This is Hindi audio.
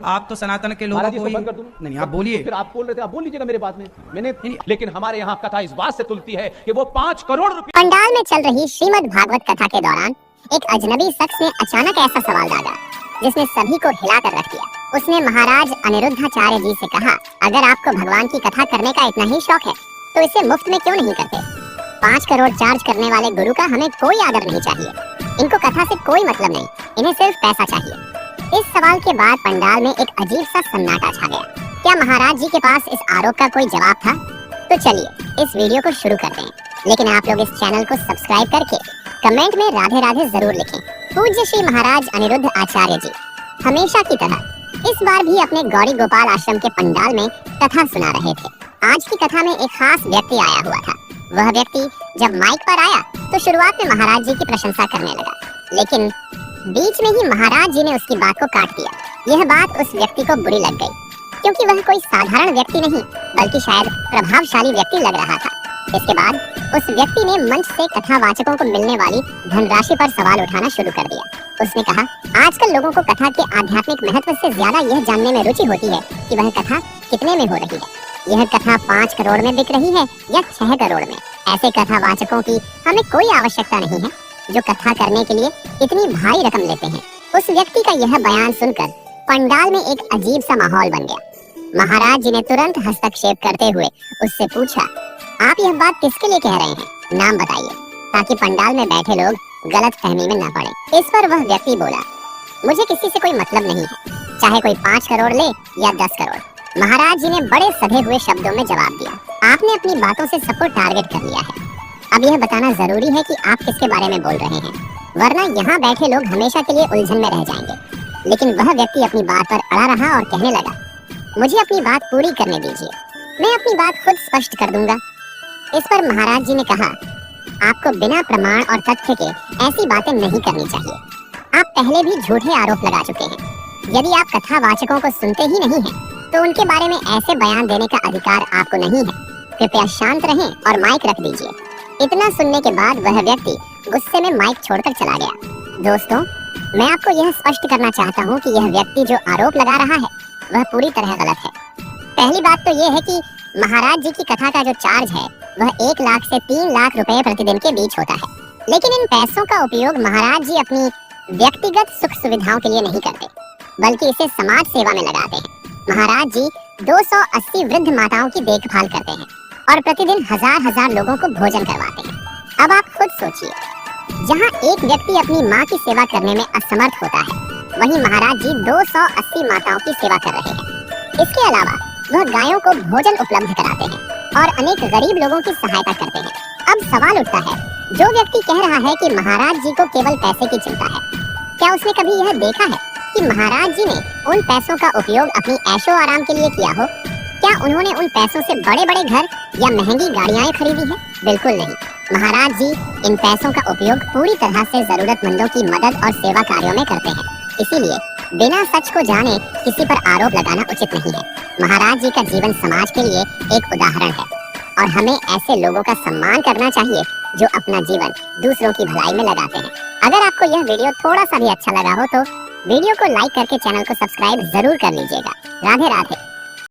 आप तो सनातन के लोगों महाराज को इसको बंद कर दूं? नहीं, आप बोलिए। फिर आप बोल रहे थे, आप बोल लीजिएगा मेरे बात में। मैंने लेकिन हमारे यहाँ कथा इस बात से तुलती है कि वो 5 करोड़ रुपए। पंडाल में चल रही श्रीमद् भागवत कथा के दौरान एक अजनबी शख्स ने अचानक ऐसा सवाल दागा जिसने सभी को हिलाकर रख दिया। उसने महाराज अनिरुद्धाचार्य जी से कहा, अगर आपको भगवान की कथा करने का इतना ही शौक है तो इसे मुफ्त में क्यों नहीं करते? 5 करोड़ चार्ज करने वाले गुरु का हमें कोई आदर नहीं चाहिए। इनको कथा से कोई मतलब नहीं, इन्हें सिर्फ पैसा चाहिए। इस सवाल के बाद पंडाल में एक अजीब सा सन्नाटा छा गया। क्या महाराज जी के पास इस आरोप का कोई जवाब था? तो चलिए इस वीडियो को शुरू करते हैं, लेकिन आप लोग इस चैनल को सब्सक्राइब करके कमेंट में राधे राधे जरूर लिखें। पूज्य श्री महाराज अनिरुद्ध आचार्य जी हमेशा की तरह इस बार भी अपने गौरी गोपाल आश्रम के पंडाल में कथा सुना रहे थे। आज की कथा में एक खास व्यक्ति आया हुआ था। वह व्यक्ति जब माइक पर आया तो शुरुआत में महाराज जी की प्रशंसा करने लगा, लेकिन बीच में ही महाराज जी ने उसकी बात को काट दिया। यह बात उस व्यक्ति को बुरी लग गई, क्योंकि वह कोई साधारण व्यक्ति नहीं बल्कि शायद प्रभावशाली व्यक्ति लग रहा था। इसके बाद उस व्यक्ति ने मंच से कथावाचकों को मिलने वाली धनराशि पर सवाल उठाना शुरू कर दिया। उसने कहा, आजकल लोगों को कथा के आध्यात्मिक महत्व से ज्यादा यह जानने में रुचि होती है कि वह कथा कितने में हो रही है। यह कथा 5 करोड़ में बिक रही है या 6 करोड़ में। ऐसे कथावाचकों की हमें कोई आवश्यकता नहीं है जो कथा करने के लिए इतनी भारी रकम लेते हैं। उस व्यक्ति का यह बयान सुनकर पंडाल में एक अजीब सा माहौल बन गया। महाराज जी ने तुरंत हस्तक्षेप करते हुए उससे पूछा, आप यह बात किसके लिए कह रहे हैं? नाम बताइए, ताकि पंडाल में बैठे लोग गलत फहमी में न पड़े। इस पर वह व्यक्ति बोला, मुझे किसी से कोई मतलब नहीं है, चाहे कोई 5 करोड़ ले या 10 करोड़। महाराज जी ने बड़े सधे हुए शब्दों में जवाब दिया, आपने अपनी बातों से सबको टारगेट कर लिया है। अब यह बताना जरूरी है कि आप किसके बारे में बोल रहे हैं, वरना यहाँ बैठे लोग हमेशा के लिए उलझन में रह जाएंगे। लेकिन वह व्यक्ति अपनी बात पर अड़ा रहा और कहने लगा, मुझे अपनी बात पूरी करने दीजिए, मैं अपनी बात खुद स्पष्ट कर दूंगा। इस पर महाराज जी ने कहा, आपको बिना प्रमाण और तथ्य के ऐसी बातें नहीं करनी चाहिए। आप पहले भी झूठे आरोप लगा चुके हैं। यदि आप कथावाचकों को सुनते ही नहीं हैं, तो उनके बारे में ऐसे बयान देने का अधिकार आपको नहीं है। कृपया शांत रहें और माइक रख दीजिए। इतना सुनने के बाद वह व्यक्ति गुस्से में माइक छोड़कर चला गया। दोस्तों, मैं आपको यह स्पष्ट करना चाहता हूँ कि यह व्यक्ति जो आरोप लगा रहा है वह पूरी तरह गलत है। पहली बात तो यह है कि महाराज जी की कथा का जो चार्ज है वह 1 लाख से 3 लाख रुपए प्रतिदिन के बीच होता है। लेकिन इन पैसों का उपयोग महाराज जी अपनी व्यक्तिगत सुख सुविधाओं के लिए नहीं करते, बल्कि इसे समाज सेवा में लगाते हैं। महाराज जी 280 वृद्ध माताओं की देखभाल करते हैं और प्रतिदिन हजार लोगों को भोजन करवाते हैं। अब आप खुद सोचिए, जहाँ एक व्यक्ति अपनी माँ की सेवा करने में असमर्थ होता है, वहीं महाराज जी 280 माताओं की सेवा कर रहे हैं। इसके अलावा वह गायों को भोजन उपलब्ध कराते हैं और अनेक गरीब लोगों की सहायता करते हैं। अब सवाल उठता है, जो व्यक्ति कह रहा है कि महाराज जी को केवल पैसे की चिंता है, क्या उसने कभी यह देखा है कि महाराज जी ने उन पैसों का उपयोग अपनी ऐशो आराम के लिए किया हो? क्या उन्होंने उन पैसों से बड़े बड़े घर या महंगी गाड़ियां खरीदी है? बिल्कुल नहीं। महाराज जी इन पैसों का उपयोग पूरी तरह से जरूरतमंदों की मदद और सेवा कार्यों में करते हैं। इसीलिए बिना सच को जाने किसी पर आरोप लगाना उचित नहीं है। महाराज जी का जीवन समाज के लिए एक उदाहरण है और हमें ऐसे लोगों का सम्मान करना चाहिए जो अपना जीवन दूसरों की भलाई में लगाते हैं। अगर आपको यह वीडियो थोड़ा सा भी अच्छा लगा हो तो वीडियो को लाइक करके चैनल को सब्सक्राइब जरूर कर लीजिएगा। राधे राधे।